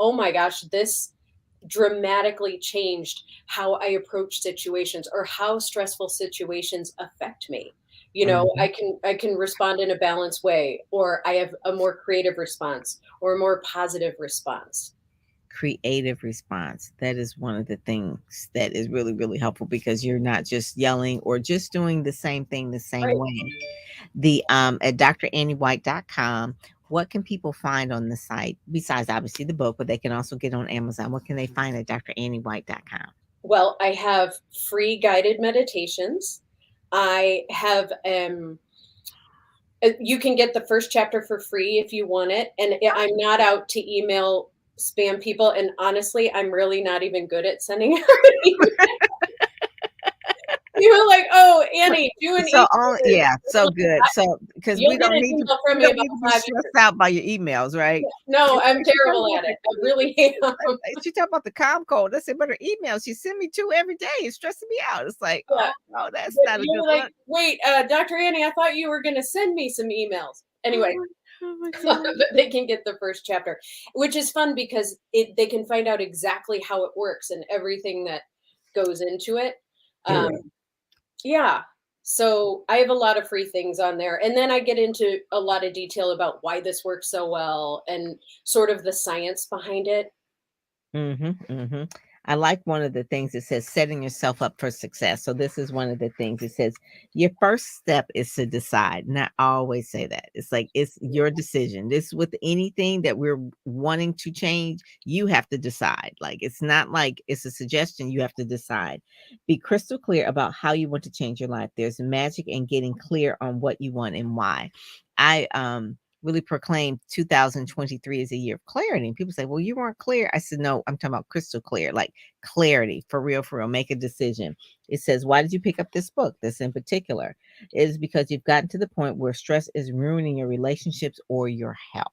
oh my gosh, this dramatically changed how I approach situations or how stressful situations affect me. Mhm. I can respond in a balanced way, or I have a more creative response or a more positive response. Creative response. That is one of the things that is really, really helpful because you're not just yelling or just doing the same thing the same Right. way. The at drannywhite.com, what can people find on the site besides obviously the book, but they can also get on Amazon? What can they find at drannywhite.com? Well, I have free guided meditations. I have you can get the first chapter for free if you want it. And I'm not out to email spam people. And honestly, I'm really not even good at sending out emails. You were like, oh, Annie, do an So email. on, yeah, so good. So because You'll get an email from we me don't about need to be 5 minutes. stressed out by your emails, right? No, It's I'm like she talking terrible about at it. I really am. she talking about the com code. I said, but her emails, she send me two every day. It's stressing me out. It's like, Yeah. oh no, that's But not a good you're like, look. wait, Dr. Annie, I thought you were going to send me some emails. Anyway, Oh my but goodness. they can get the first chapter, which is fun because they can find out exactly how it works and everything that goes into it. Um, Good. yeah. So I have a lot of free things on there. And then I get into a lot of detail about why this works so well and sort of the science behind it. Mm-hmm. I like one of the things it says setting yourself up for success. So this is one of the things it says your first step is to decide. And I always say that it's like it's your decision. This with anything that we're wanting to change, you have to decide. Like it's not like it's a suggestion. You have to decide. Be crystal clear about how you want to change your life. There's magic in getting clear on what you want and why. I really proclaimed 2023 as a year of clarity. And people say, well, you weren't clear. I said, no, I'm talking about crystal clear, like clarity for real, for real. Make a decision. It says, why did you pick up this book? This in particular it is because you've gotten to the point where stress is ruining your relationships or your health.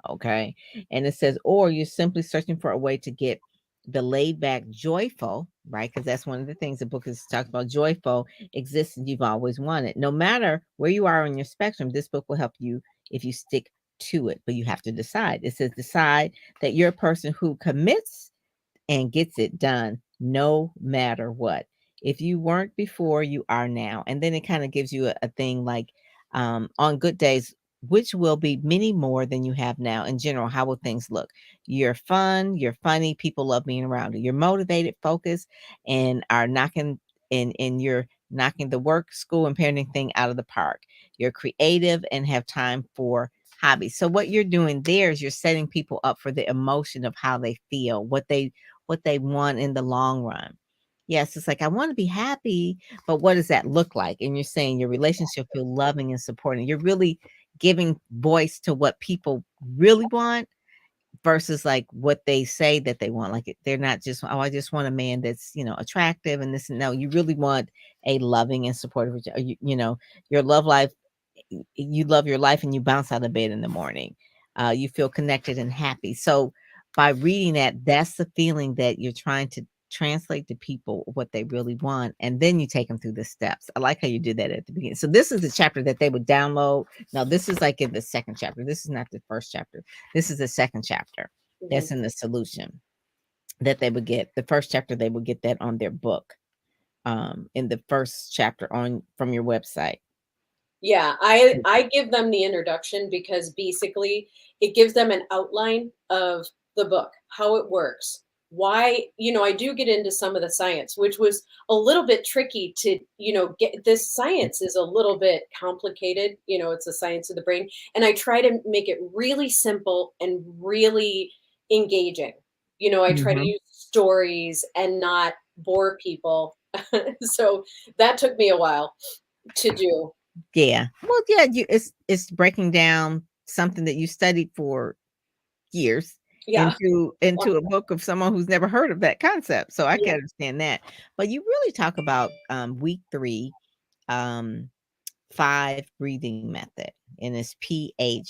Okay. And it says, or you're simply searching for a way to get the laid back, joyful, right? Because that's one of the things the book is talks about joyful existence you've always wanted. No matter where you are on your spectrum, this book will help you if you stick to it, but you have to decide. It says, decide that you're a person who commits and gets it done no matter what. If you weren't before, you are now. And then it kind of gives you a thing like on good days, which will be many more than you have now. In general, how will things look? You're fun, you're funny, people love being around you. You're motivated, focused, and are knocking and you're knocking the work, school, and parenting thing out of the park. You're creative and have time for hobbies. So what you're doing there is you're setting people up for the emotion of how they feel, what they want in the long run. Yes, it's like I want to be happy, but what does that look like? And you're saying your relationship feel loving and supporting. You're really giving voice to what people really want versus like what they say that they want. Like they're not just, oh, I just want a man that's, attractive and this and no, you really want a loving and supportive, your love life, you love your life and you bounce out of bed in the morning. You feel connected and happy. So by reading that, that's the feeling that you're trying to translate to people what they really want. And then you take them through the steps. I like how you did that at the beginning. So this is the chapter that they would download. Now, this is like in the second chapter. This is not the first chapter. This is the second chapter. Mhm. That's in the solution that they would get. The first chapter, they would get that on their book. In the first chapter on from your website. Yeah, I give them the introduction because basically it gives them an outline of the book, how it works. Why, I do get into some of the science, which was a little bit tricky to, get this science is a little bit complicated, it's the science of the brain, and I try to make it really simple and really engaging. I try to Mhm. use stories and not bore people. So that took me a while to do. Yeah. Well, yeah, it's breaking down something that you studied for years Yeah. into a book of someone who's never heard of that concept. So I can understand that. But you really talk about week 3, um 5 breathing method, and it's PHIVE,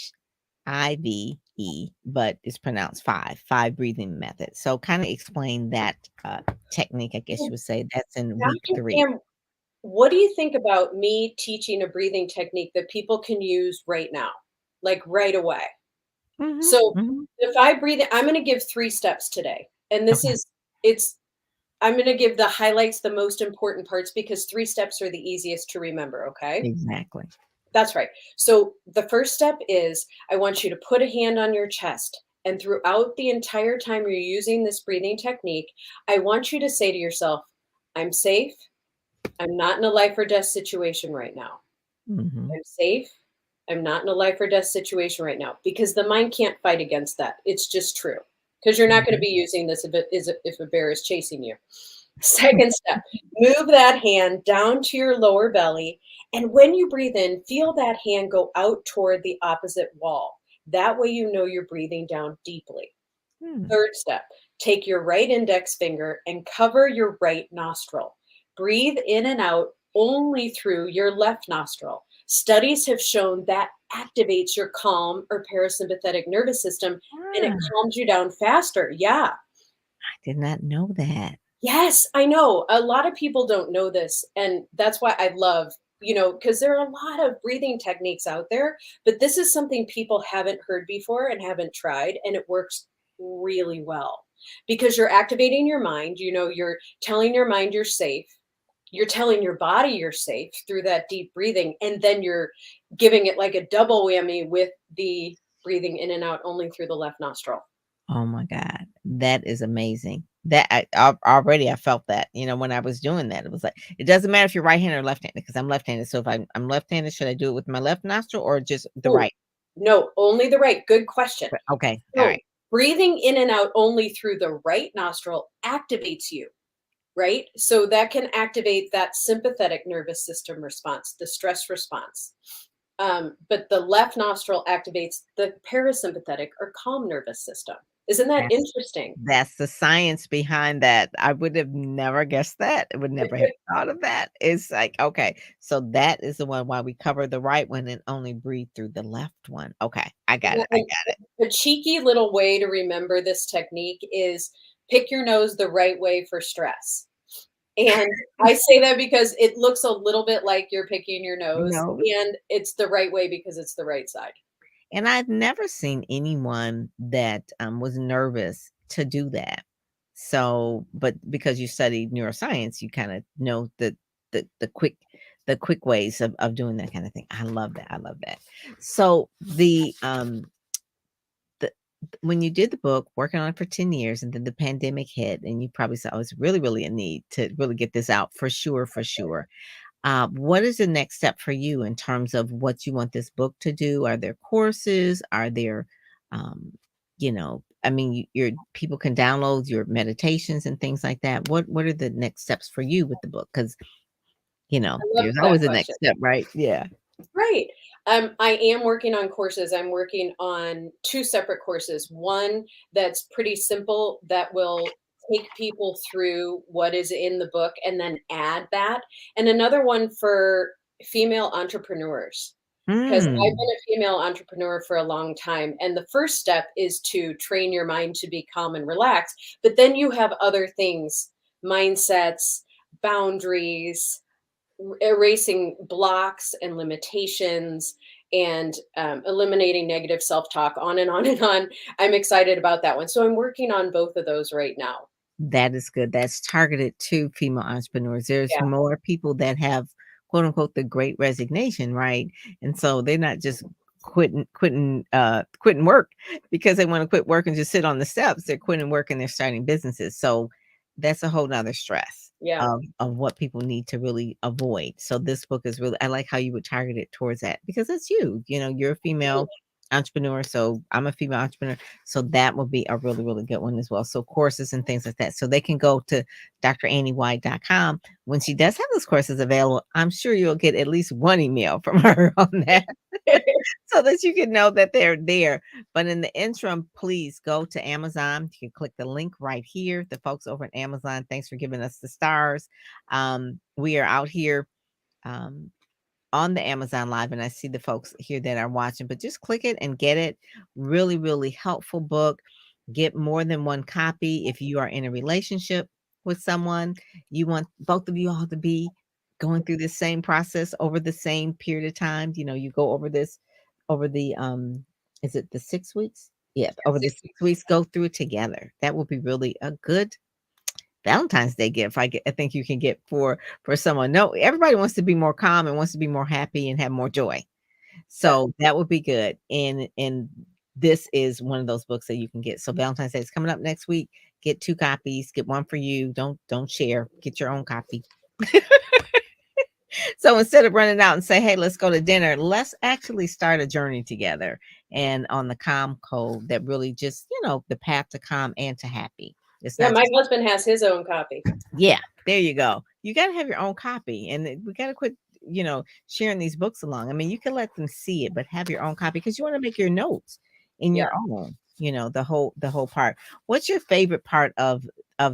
but it's pronounced five breathing method. So kind of explain that technique, I guess you would say that's in week Dr. 3. Pam, what do you think about me teaching a breathing technique that people can use right now? Like right away? Mhm, So mhm. if I breathe, I'm going to give 3 steps today. And this Okay, is, it's, I'm going to give the highlights, the most important parts, because 3 steps are the easiest to remember. Okay. exactly. That's right. So the first step is I want you to put a hand on your chest. And throughout the entire time you're using this breathing technique, I want you to say to yourself, I'm safe. I'm not in a life or death situation right now. Mhm, I'm safe. I'm not in a life or death situation right now, because the mind can't fight against that. It's just true. Because you're not going to mhm. be using this if a bear is chasing you. Second step, move that hand down to your lower belly. And when you breathe in, feel that hand go out toward the opposite wall. That way, you know you're breathing down deeply. Hmm. Third step, take your right index finger and cover your right nostril. Breathe in and out only through your left nostril. Studies have shown that activates your calm or parasympathetic nervous system, and it Ah, calms you down faster. Yeah. I did not know that. Yes, I know. A lot of people don't know this, and that's why I love, because there are a lot of breathing techniques out there, but this is something people haven't heard before and haven't tried, and it works really well because you're activating your mind. You're telling your mind you're safe. You're telling your body you're safe through that deep breathing, and then you're giving it like a double whammy with the breathing in and out only through the left nostril. Oh my god, that is amazing. That already I felt that, when I was doing that, it was like, it doesn't matter if you're right-handed or left-handed, because I'm left-handed, so if I'm left-handed, should I do it with my left nostril or just the Ooh, right? no, only the right. Good question. Okay, So, alright. breathing in and out only through the right nostril activates you, right? So that can activate that sympathetic nervous system response, the stress response. But the left nostril activates the parasympathetic or calm nervous system. Isn't that That's interesting? that's the science behind that. I would have never guessed that. I would never have thought of that. It's like, okay, so that is the one why we cover the right one and only breathe through the left one. Okay, I got Yeah, it. I and got it. a cheeky little way to remember this technique is pick your nose the right way for stress. And I say that because it looks a little bit like you're picking your nose, No. and it's the right way because it's the right side. And I've never seen anyone that, was nervous to do that. So, but because you studied neuroscience, you kinda know the quick ways of doing that kinda thing. I love that, I love that. So, the when you did the book, working on it for 10 years, and then the pandemic hit, and you probably saw, "Oh, it's really, really a need to really get this out for sure, for sure." What is the next step for you in terms of what you want this book to do? Are there courses? Are there, um, I mean, your people can download your meditations and things like that. What are the next steps for you with the book? Because I love there's that always a question. next step, right? Yeah. Right. I am working on courses. I'm working on 2 separate courses. One that's pretty simple that will take people through what is in the book and then add that, and another one for female entrepreneurs. 'Cause I've Mm, been a female entrepreneur for a long time, and the first step is to train your mind to be calm and relaxed, but then you have other things, mindsets, boundaries, erasing blocks and limitations, and eliminating negative self-talk, on and on and on. I'm excited about that one. So I'm working on both of those right now. that is good. That's targeted to female entrepreneurs. There's Yeah, more people that have quote unquote the great resignation, right? And so they're not just quitting work because they want to quit work and just sit on the steps. They're quitting work and they're starting businesses. So that's a whole nother stress yeah. of what people need to really avoid. So this book is really, I like how you would target it towards that because it's you. You're a female entrepreneur. So I'm a female entrepreneur. So that will be a really, really good one as well. So courses and things like that. So they can go to drannywhite.com. When she does have those courses available, I'm sure you'll get at least one email from her on that so that you can know that they're there. But in the interim, please go to Amazon. You can click the link right here. The folks over at Amazon, thanks for giving us the stars. We are out here. Um, on the Amazon Live, and I see the folks here that are watching, but just click it and get it. Really, really helpful book. Get more than one copy if you are in a relationship with someone. You want both of you all to be going through the same process over the same period of time. You go over this over the Is it the 6 weeks? Yeah, Yeah, over the 6 6 weeks. weeks, go through it together. That would be really a good Valentine's Day gift. I think you can get for someone. No, everybody wants to be more calm and wants to be more happy and have more joy. Yeah. So that would be good. And this is one of those books that you can get. So Valentine's Day is coming up next week. Get 2 copies. Get one for you. Don't share. Get your own copy. So instead of running out and say, "Hey, let's go to dinner," let's actually start a journey together and on the calm code that really just, the path to calm and to happy. It's Yeah, not my just husband has his own copy. yeah, there you go. You got to have your own copy and we got to quit, sharing these books along. I mean, you can let them see it, but have your own copy because you want to make your notes in Yeah. your own, the whole part. What's your favorite part of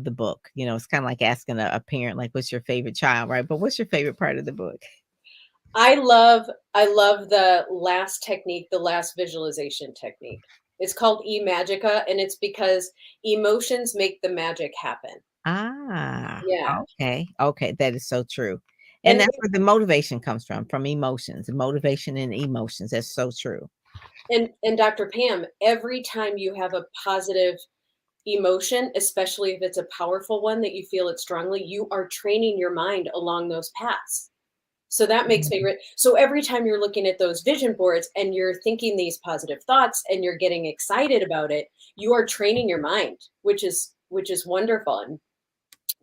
the book? It's kind of like asking a parent like what's your favorite child, right? But what's your favorite part of the book? I love the last technique, the last visualization technique. It's called e-magica, and it's because emotions make the magic happen. Ah, Yeah. okay. Okay, that is so true. And And that's where the motivation comes from emotions, motivation and emotions. That's so true. and Dr. Pam, every time you have a positive emotion, especially if it's a powerful one that you feel it strongly, you are training your mind along those paths. So that makes me so every time you're looking at those vision boards and you're thinking these positive thoughts and you're getting excited about it, you are training your mind, which is wonderful and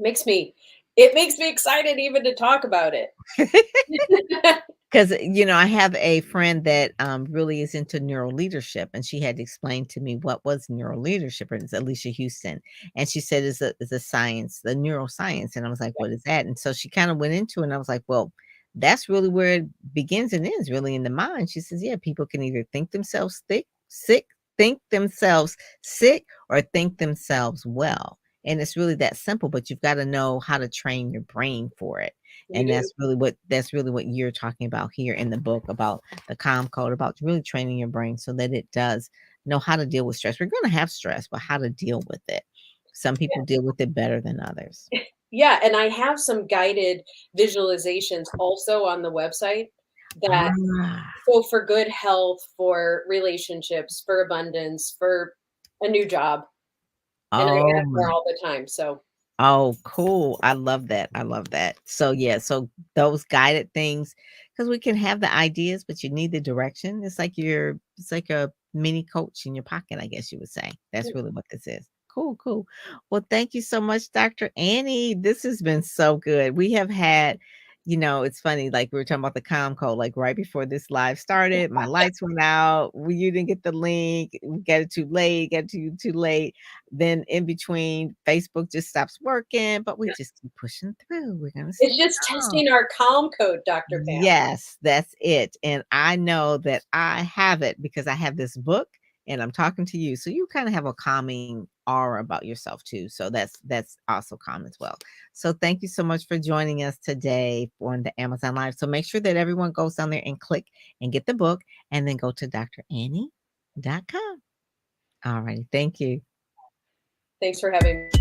makes me it makes me excited even to talk about it. 'Cause, I have a friend that, really is into neural leadership, and she had to explain to me what was neural leadership, and it's Alicia Houston, and she said it's a science, the neuroscience, and I was like, "What is that?" And so she kinda went into it, and I was like, "Well, that's really where it begins and ends, really in the mind." She says, "Yeah, people can either think themselves think themselves sick, or think themselves well." And it's really that simple, but you've gotta know how to train your brain for it. You And do. that's really what you're talking about here in the book about the calm code, about really training your brain so that it does know how to deal with stress. We're gonna have stress, but how to deal with it. Some people deal with it better than others. Yeah, and I have some guided visualizations also on the website that Ah, so for good health, for relationships, for abundance, for a new job, and I oh add more my all the time, so Oh, cool. I love that. I love that. So yeah, so those guided things, because we can have the ideas, but you need the direction. It's like a mini coach in your pocket, I guess you would say. That's really what this is. Cool, cool. Well, thank you so much, Dr. Annie. This has been so good. We have had, it's funny, like we were talking about the calm code, like right before this live started, my lights went out. You didn't get the link. We got it too late, got it too late. Then in between, Facebook just stops working, but we just keep pushing through. We're gonna it's stay just calm. testing our calm code, Dr. Pam. Yes, that's it. And I know that I have it because I have this book and I'm talking to you. So you kind of have a calming aura about yourself too. So that's also calm as well. So thank you so much for joining us today on the Amazon Live. So make sure that everyone goes down there and click and get the book and then go to drannie.com. All righty. Thank you. Thanks for having me.